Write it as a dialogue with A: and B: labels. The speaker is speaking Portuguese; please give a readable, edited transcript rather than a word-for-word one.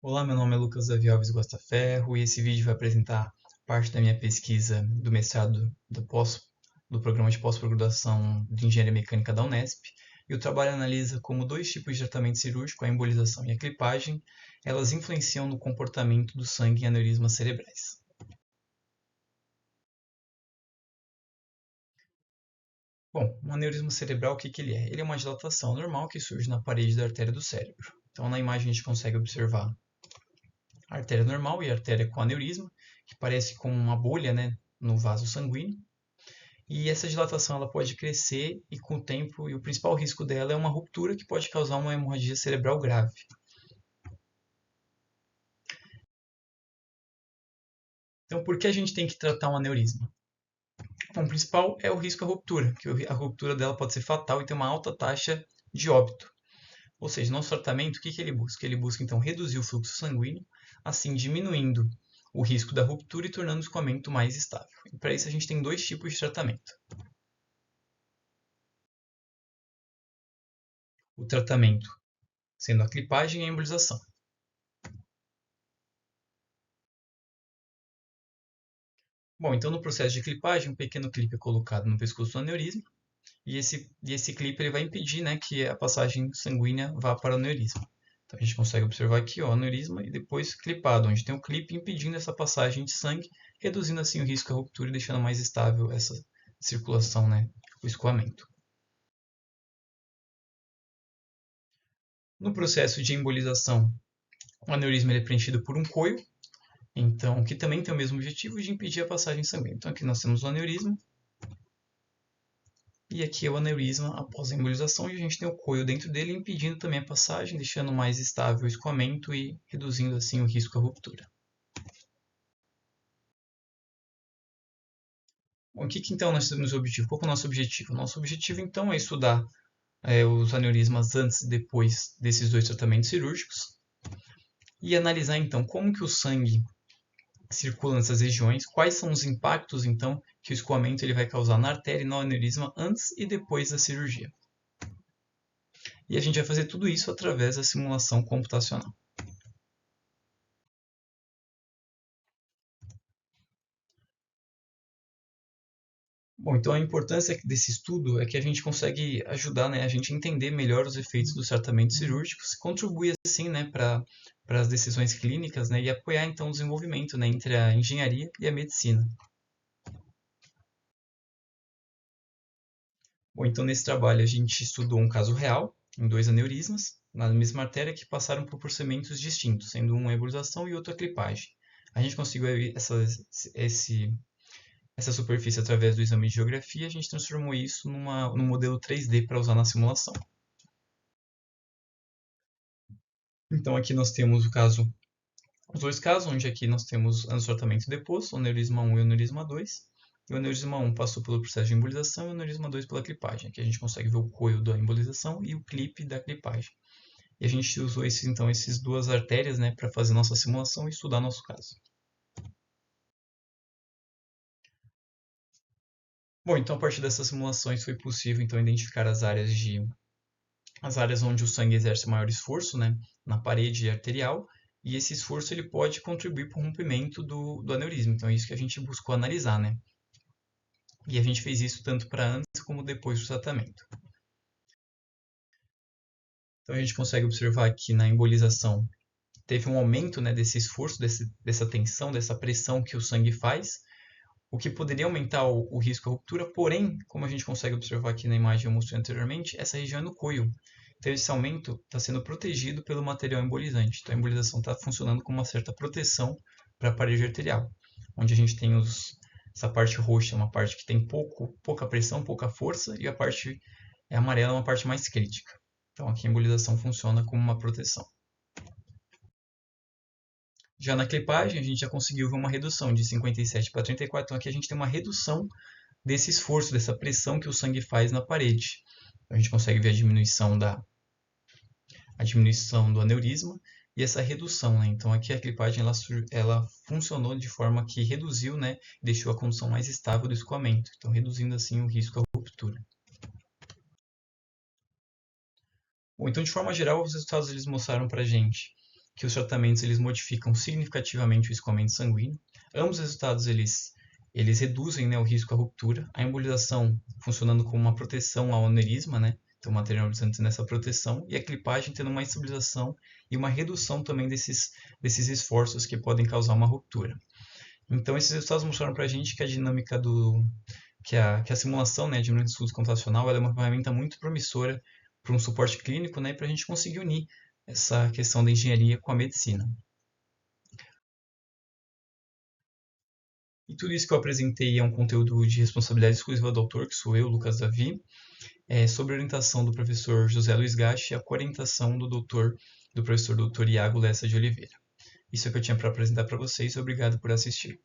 A: Olá, meu nome é Lucas Davi Alves Gosta Ferro e esse vídeo vai apresentar parte da minha pesquisa do mestrado do programa de pós-graduação de Engenharia Mecânica da Unesp. E o trabalho analisa como dois tipos de tratamento cirúrgico, a embolização e a clipagem, elas influenciam no comportamento do sangue em aneurismas cerebrais. Bom, um aneurisma cerebral, o que ele é? Ele é uma dilatação normal que surge na parede da artéria do cérebro. Então, na imagem a gente consegue observar a artéria normal e a artéria com aneurisma, que parece como uma bolha, né, no vaso sanguíneo. E essa dilatação ela pode crescer e com o tempo, e o principal risco dela é uma ruptura que pode causar uma hemorragia cerebral grave. Então, por que a gente tem que tratar um aneurisma? Bom, o principal é o risco à ruptura, que a ruptura dela pode ser fatal e ter uma alta taxa de óbito. Ou seja, nosso tratamento, o que ele busca? Ele busca, então, reduzir o fluxo sanguíneo, assim diminuindo o risco da ruptura e tornando o escoamento mais estável. E para isso a gente tem dois tipos de tratamento. O tratamento sendo a clipagem e a embolização. Bom, então no processo de clipagem, um pequeno clipe é colocado no pescoço do aneurisma e esse clipe ele vai impedir, né, que a passagem sanguínea vá para o aneurisma. Então a gente consegue observar aqui ó, o aneurisma e depois clipado, onde tem o clipe impedindo essa passagem de sangue, reduzindo assim o risco à ruptura e deixando mais estável essa circulação, né, o escoamento. No processo de embolização, o aneurisma ele é preenchido por um coio, então que também tem o mesmo objetivo de impedir a passagem sanguínea. Então aqui nós temos o aneurisma. E aqui é o aneurisma após a embolização e a gente tem o coio dentro dele impedindo também a passagem, deixando mais estável o escoamento e reduzindo assim o risco à ruptura. Bom, o que então nós temos o objetivo? Qual é o nosso objetivo? O nosso objetivo então é estudar os aneurismas antes e depois desses dois tratamentos cirúrgicos e analisar então como que o sangue circula nessas regiões, quais são os impactos então que o escoamento ele vai causar na artéria e no aneurisma antes e depois da cirurgia. E a gente vai fazer tudo isso através da simulação computacional. Bom, então a importância desse estudo é que a gente consegue ajudar, né, a gente entender melhor os efeitos dos tratamentos cirúrgicos, contribuir assim, né, para as decisões clínicas, né, e apoiar então o desenvolvimento, né, entre a engenharia e a medicina. Bom, então nesse trabalho a gente estudou um caso real em dois aneurismas na mesma artéria que passaram por procedimentos distintos, sendo uma embolização e outra clipagem. A gente conseguiu essa superfície através do exame de geografia, a gente transformou isso num modelo 3D para usar na simulação. Então aqui nós temos os dois casos, onde aqui nós temos tratamento depois, o aneurisma 1 e o aneurisma 2. E o aneurisma 1 passou pelo processo de embolização e o aneurisma 2 pela clipagem. Aqui a gente consegue ver o coio da embolização e o clipe da clipagem. E a gente usou essas duas artérias, né, para fazer nossa simulação e estudar nosso caso. Bom, então a partir dessas simulações foi possível então identificar as áreas onde o sangue exerce maior esforço, né, na parede arterial, e esse esforço ele pode contribuir para o rompimento do aneurisma. Então é isso que a gente buscou analisar, né? E a gente fez isso tanto para antes como depois do tratamento. Então a gente consegue observar que na embolização teve um aumento, né, desse esforço, dessa tensão, dessa pressão que o sangue faz, o que poderia aumentar o risco à ruptura, porém, como a gente consegue observar aqui na imagem que eu mostrei anteriormente, essa região é no coio. Então esse aumento está sendo protegido pelo material embolizante. Então a embolização está funcionando como uma certa proteção para a parede arterial, onde a gente tem essa parte roxa, uma parte que tem pouca pressão, pouca força, e a parte amarela é uma parte mais crítica. Então aqui a embolização funciona como uma proteção. Já na clipagem, a gente já conseguiu ver uma redução de 57 para 34. Então aqui a gente tem uma redução desse esforço, dessa pressão que o sangue faz na parede. Então, a gente consegue ver a diminuição do aneurisma e essa redução, né? Então aqui a clipagem ela funcionou de forma que reduziu, né, deixou a condição mais estável do escoamento, então reduzindo assim o risco à ruptura. Bom, então de forma geral os resultados eles mostraram para a gente que os tratamentos eles modificam significativamente o escoamento sanguíneo. Ambos os resultados eles reduzem, né, o risco à ruptura. A embolização funcionando como uma proteção ao aneurisma, né? Então, o material embolizzante nessa proteção, e a clipagem tendo uma estabilização e uma redução também desses esforços que podem causar uma ruptura. Então, esses resultados mostraram para a gente que a dinâmica que a simulação, né, de estudo computacional, ela é uma ferramenta muito promissora para um suporte clínico, né, para a gente conseguir unir essa questão da engenharia com a medicina. E tudo isso que eu apresentei é um conteúdo de responsabilidade exclusiva do autor, que sou eu, Lucas Davi, sob a orientação do professor José Luiz Gache e a coorientação do professor Dr. Iago Lessa de Oliveira. Isso é o que eu tinha para apresentar para vocês. Obrigado por assistir.